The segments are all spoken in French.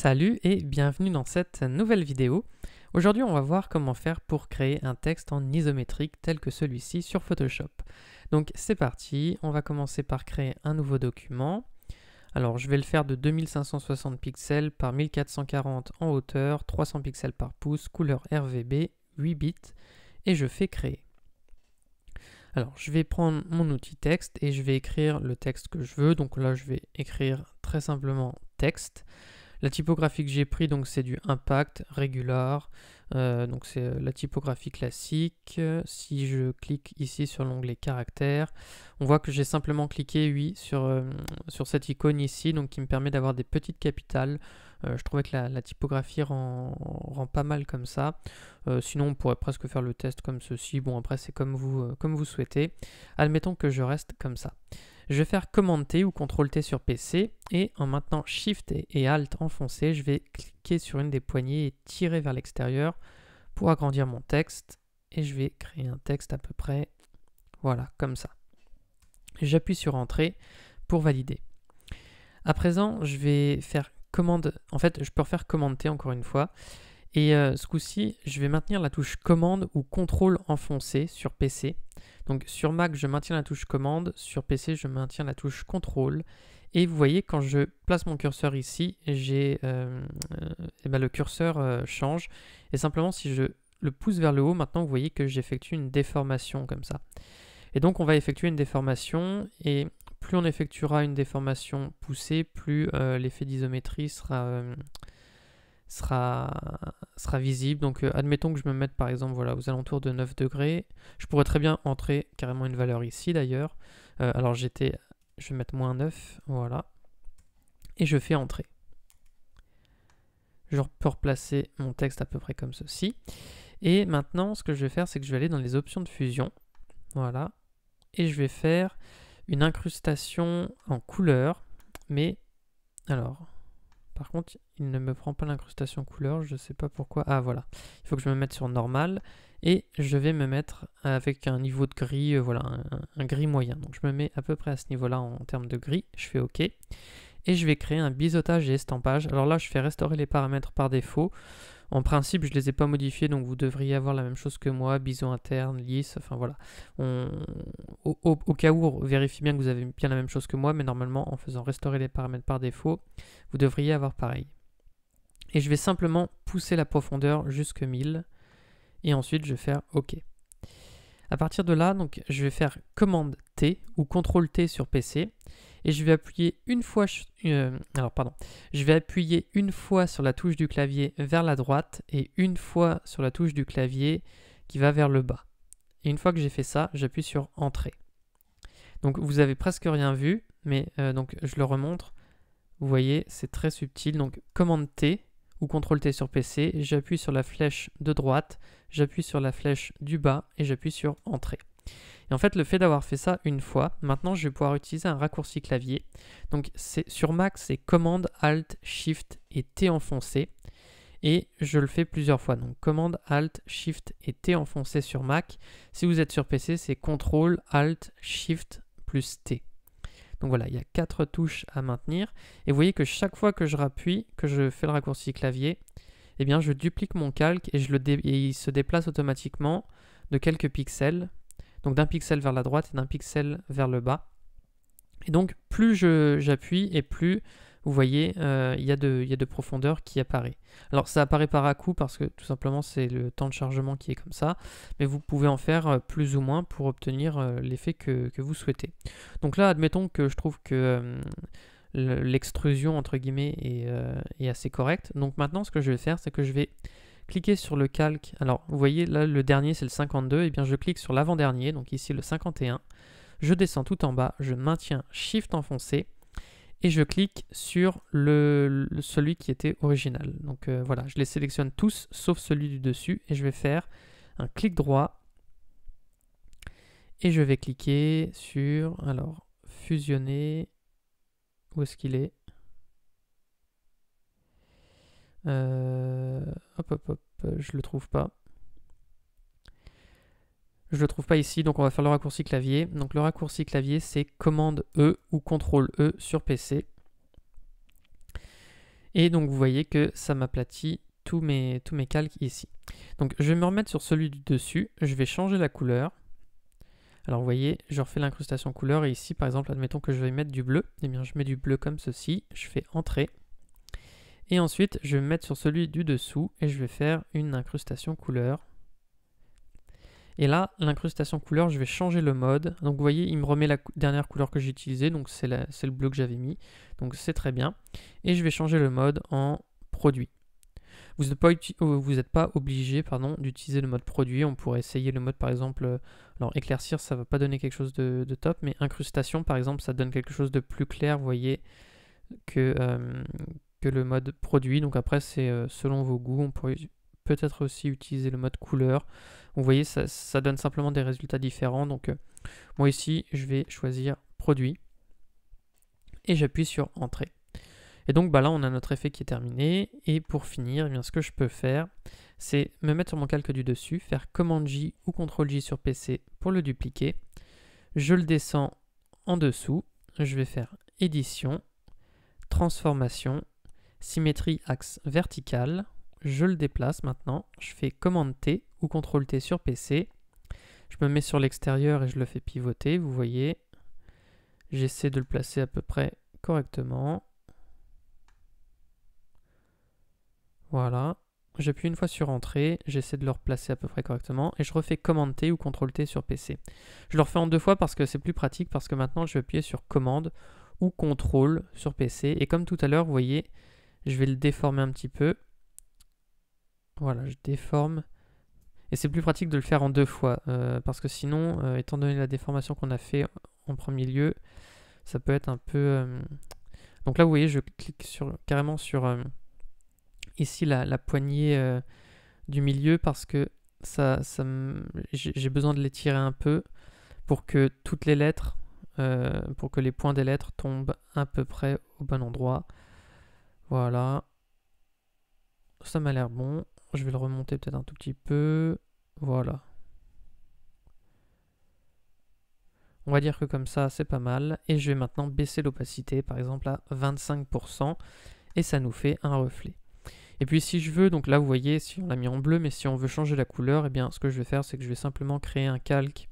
Salut et bienvenue dans cette nouvelle vidéo. Aujourd'hui, on va voir comment faire pour créer un texte en isométrique tel que celui-ci sur Photoshop. Donc c'est parti, on va commencer par créer un nouveau document. Alors je vais le faire de 2560 pixels par 1440 en hauteur, 300 pixels par pouce, couleur RGB, 8 bits et je fais créer. Alors je vais prendre mon outil texte et je vais écrire le texte que je veux. Donc là je vais écrire très simplement texte. La typographie que j'ai pris, donc c'est du impact regular, donc c'est la typographie classique. Si je clique ici sur l'onglet caractères, on voit que j'ai simplement cliqué oui sur cette icône ici, donc qui me permet d'avoir des petites capitales. Je trouvais que la typographie rend pas mal comme ça. Sinon on pourrait presque faire le test comme ceci. Bon après c'est comme vous souhaitez. Admettons que je reste comme ça. Je vais faire Command T ou Ctrl T sur PC et en maintenant Shift et Alt enfoncé, je vais cliquer sur une des poignées et tirer vers l'extérieur pour agrandir mon texte et je vais créer un texte à peu près, voilà, comme ça. J'appuie sur Entrée pour valider. À présent, je vais faire commande, en fait, je peux refaire Command T encore une fois. Et ce coup-ci, je vais maintenir la touche commande ou contrôle enfoncé sur PC. Donc sur Mac, je maintiens la touche commande, sur PC, je maintiens la touche contrôle. Et vous voyez, quand je place mon curseur ici, le curseur change. Et simplement, si je le pousse vers le haut, maintenant, vous voyez que j'effectue une déformation comme ça. Et donc, on va effectuer une déformation. Et plus on effectuera une déformation poussée, plus l'effet d'isométrie sera visible. Donc admettons que je me mette par exemple voilà, aux alentours de 9 degrés. Je pourrais très bien entrer carrément une valeur ici d'ailleurs. Alors je vais mettre -9, voilà. Et je fais entrer. Je peux replacer mon texte à peu près comme ceci. Et maintenant ce que je vais faire, c'est que je vais aller dans les options de fusion. Voilà. Et je vais faire une incrustation en couleur. Mais alors... Par contre, il ne me prend pas l'incrustation couleur, je ne sais pas pourquoi. Ah voilà, il faut que je me mette sur normal et je vais me mettre avec un niveau de gris, voilà, un gris moyen. Donc je me mets à peu près à ce niveau-là en termes de gris, je fais OK. Et je vais créer un biseautage et estampage. Alors là, je fais restaurer les paramètres par défaut. En principe, je ne les ai pas modifiés, donc vous devriez avoir la même chose que moi, biseau interne, lisse, enfin voilà. Au cas où, vérifiez bien que vous avez bien la même chose que moi, mais normalement, en faisant restaurer les paramètres par défaut, vous devriez avoir pareil. Et je vais simplement pousser la profondeur jusque 1000, et ensuite je vais faire OK. À partir de là, donc, je vais faire Commande T ou Ctrl T sur PC, et je vais appuyer une fois, je vais appuyer une fois sur la touche du clavier vers la droite et une fois sur la touche du clavier qui va vers le bas. Et une fois que j'ai fait ça, j'appuie sur Entrée. Donc vous avez presque rien vu, mais donc je le remontre. Vous voyez, c'est très subtil. Donc Commande T ou Ctrl T sur PC, j'appuie sur la flèche de droite, j'appuie sur la flèche du bas et j'appuie sur Entrée. Et en fait, le fait d'avoir fait ça une fois, maintenant je vais pouvoir utiliser un raccourci clavier. Donc sur Mac, c'est Commande, Alt, Shift et T enfoncé. Et je le fais plusieurs fois. Donc Commande, Alt, Shift et T enfoncé sur Mac. Si vous êtes sur PC, c'est Ctrl, Alt, Shift plus T. Donc voilà, il y a 4 touches à maintenir. Et vous voyez que chaque fois que je rappuie, que je fais le raccourci clavier, eh bien je duplique mon calque et il se déplace automatiquement de quelques pixels. Donc d'un pixel vers la droite et d'un pixel vers le bas. Et donc plus j'appuie et plus, vous voyez, il y a de profondeur qui apparaît. Alors ça apparaît par à-coup parce que tout simplement c'est le temps de chargement qui est comme ça. Mais vous pouvez en faire plus ou moins pour obtenir l'effet que vous souhaitez. Donc là, admettons que je trouve que l'extrusion entre guillemets est assez correcte. Donc maintenant ce que je vais faire, c'est que je vais cliquez sur le calque. Alors, vous voyez, là, le dernier, c'est le 52. Et bien, je clique sur l'avant-dernier, donc ici, le 51. Je descends tout en bas. Je maintiens Shift enfoncé. Et je clique sur celui qui était original. Donc, voilà, je les sélectionne tous, sauf celui du dessus. Et je vais faire un clic droit. Et je vais cliquer sur, alors, fusionner. Où est-ce qu'il est ? Hop, je le trouve pas. Je le trouve pas ici, donc on va faire le raccourci clavier. Donc le raccourci clavier, c'est Commande E ou Ctrl E sur PC. Et donc vous voyez que ça m'aplatit tous mes calques ici. Donc je vais me remettre sur celui du dessus, je vais changer la couleur. Alors vous voyez, je refais l'incrustation couleur et ici par exemple, admettons que je vais mettre du bleu, et bien je mets du bleu comme ceci, je fais entrée. Et ensuite je vais me mettre sur celui du dessous et je vais faire une incrustation couleur. Et là, l'incrustation couleur, je vais changer le mode. Donc vous voyez, il me remet la dernière couleur que j'ai utilisée, donc c'est le bleu que j'avais mis. Donc c'est très bien. Et je vais changer le mode en produit. Vous n'êtes pas obligé d'utiliser le mode produit. On pourrait essayer le mode par exemple, alors éclaircir, ça ne va pas donner quelque chose de top, mais incrustation par exemple, ça donne quelque chose de plus clair, vous voyez, que le mode produit. Donc après, c'est selon vos goûts. On pourrait peut-être aussi utiliser le mode couleur. Vous voyez, ça donne simplement des résultats différents. Donc moi ici, je vais choisir produit et j'appuie sur entrée. Et donc là, on a notre effet qui est terminé. Et pour finir, eh bien, ce que je peux faire, c'est me mettre sur mon calque du dessus, faire commande J ou CTRL J sur PC pour le dupliquer. Je le descends en dessous. Je vais faire édition, transformation, symétrie axe vertical. Je le déplace maintenant, je fais commande T ou CTRL T sur PC, je me mets sur l'extérieur et je le fais pivoter, vous voyez, j'essaie de le placer à peu près correctement, voilà, j'appuie une fois sur entrée, j'essaie de le replacer à peu près correctement et je refais commande T ou CTRL T sur PC. Je le refais en 2 fois parce que c'est plus pratique, parce que maintenant je vais appuyer sur commande ou CTRL sur PC et comme tout à l'heure, vous voyez, je vais le déformer un petit peu. Voilà, je déforme. Et c'est plus pratique de le faire en 2 fois, parce que sinon, étant donné la déformation qu'on a fait en premier lieu, ça peut être un peu... Donc là, vous voyez, je clique carrément sur ici la poignée du milieu, parce que j'ai besoin de l'étirer un peu pour que toutes les lettres, pour que les points des lettres tombent à peu près au bon endroit. Voilà. Ça m'a l'air bon. Je vais le remonter peut-être un tout petit peu. Voilà. On va dire que comme ça, c'est pas mal. Et je vais maintenant baisser l'opacité, par exemple à 25%. Et ça nous fait un reflet. Et puis si je veux, donc là vous voyez, si on l'a mis en bleu, mais si on veut changer la couleur, eh bien ce que je vais faire, c'est que je vais simplement créer un calque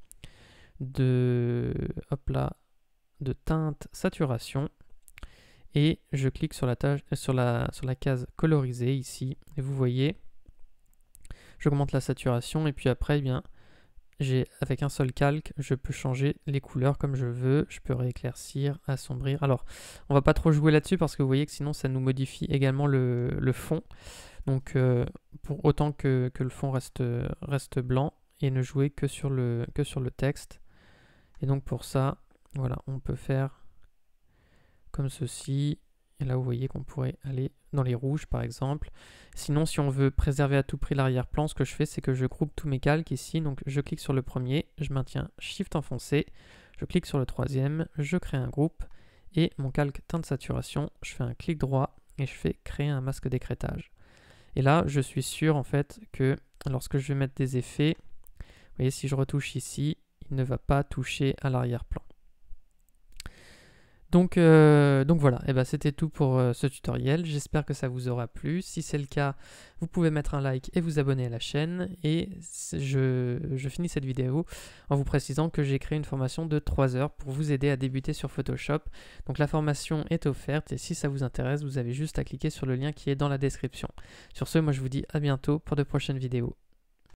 de, hop là, de teinte saturation. Et je clique sur la case colorisée ici. Et vous voyez, j'augmente la saturation et puis après, eh bien, avec un seul calque, je peux changer les couleurs comme je veux. Je peux rééclaircir, assombrir. Alors, on va pas trop jouer là-dessus parce que vous voyez que sinon, ça nous modifie également le fond. Donc, pour autant que le fond reste blanc et ne jouer que sur le texte. Et donc, pour ça, voilà, on peut faire comme ceci. Et là, vous voyez qu'on pourrait aller dans les rouges, par exemple. Sinon, si on veut préserver à tout prix l'arrière-plan, ce que je fais, c'est que je groupe tous mes calques ici. Donc, je clique sur le premier, je maintiens Shift enfoncé, je clique sur le troisième, je crée un groupe. Et mon calque teinte saturation, je fais un clic droit et je fais créer un masque d'écrêtage. Et là, je suis sûr, en fait, que lorsque je vais mettre des effets, vous voyez, si je retouche ici, il ne va pas toucher à l'arrière-plan. Donc voilà, et ben c'était tout pour ce tutoriel. J'espère que ça vous aura plu. Si c'est le cas, vous pouvez mettre un like et vous abonner à la chaîne. Et je finis cette vidéo en vous précisant que j'ai créé une formation de 3 heures pour vous aider à débuter sur Photoshop. Donc la formation est offerte et si ça vous intéresse, vous avez juste à cliquer sur le lien qui est dans la description. Sur ce, moi je vous dis à bientôt pour de prochaines vidéos.